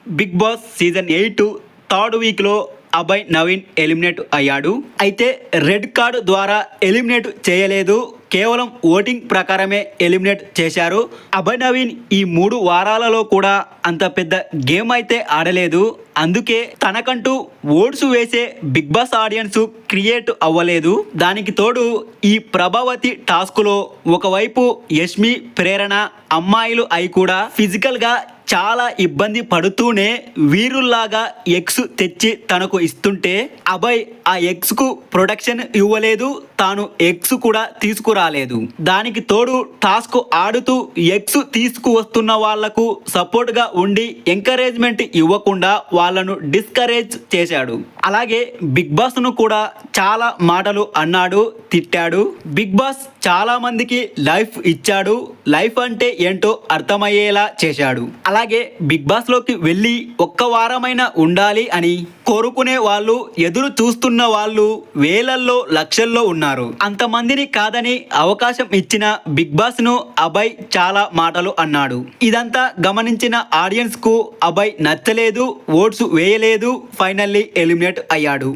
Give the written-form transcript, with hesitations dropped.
Big boss season 8 third వీక్లో Abhay Naveen eliminate అయ్యాడు. అయితే రెడ్ కార్డు ద్వారా ఎలిమినేట్ చేయలేదు, కేవలం ఓటింగ్ ప్రకారమే ఎలిమినేట్ చేశారు. అభయ్ నవీన్ ఈ 3 వారాలలో కూడా అంత పెద్ద గేమ్ అయితే ఆడలేదు. అందుకే తనకంటూ ఓట్స్ వేసే బిగ్ బాస్ ఆడియన్స్ క్రియేట్ అవ్వలేదు. దానికి తోడు ఈ ప్రభావతి టాస్క్లో ఒకవైపు యష్మి, ప్రేరణ అమ్మాయిలు అయి కూడా ఫిజికల్గా చాలా ఇబ్బంది పడుతూనే వీరుల్లాగా ఎగ్స్ తెచ్చి తనకు ఇస్తుంటే అభయ్ ఆ ఎగ్స్ కు ప్రొటెక్షన్ ఇవ్వలేదు, తాను ఎగ్స్ కూడా తీసుకురాలేదు. దానికి తోడు టాస్క్ ఆడుతూ ఎగ్స్ తీసుకువస్తున్న వాళ్లకు సపోర్ట్ గా ఉండి ఎంకరేజ్మెంట్ ఇవ్వకుండా వాళ్ళను డిస్కరేజ్ చేశాడు. అలాగే బిగ్ బాస్ ను కూడా చాలా మాటలు అన్నాడు, తిట్టాడు. బిగ్ బాస్ చాలా మందికి లైఫ్ ఇచ్చాడు, లైఫ్ అంటే ఏంటో అర్థమయ్యేలా చేశాడు. అలాగే బిగ్ బాస్ లోకి వెళ్ళి ఒక్క వారమైనా ఉండాలి అని కోరుకునే వాళ్ళు, ఎదురు చూస్తున్న వాళ్ళు వేలల్లో లక్షల్లో ఉన్నారు. అంతమందిని కాదని అవకాశం ఇచ్చిన బిగ్ బాస్ ను అభయ్ చాలా మాటలు అన్నాడు. ఇదంతా గమనించిన ఆడియన్స్ కు అభయ్ నచ్చలేదు, ఓట్స్ వేయలేదు, ఫైనల్లీ ఎలిమినేట్ అయ్యాడు.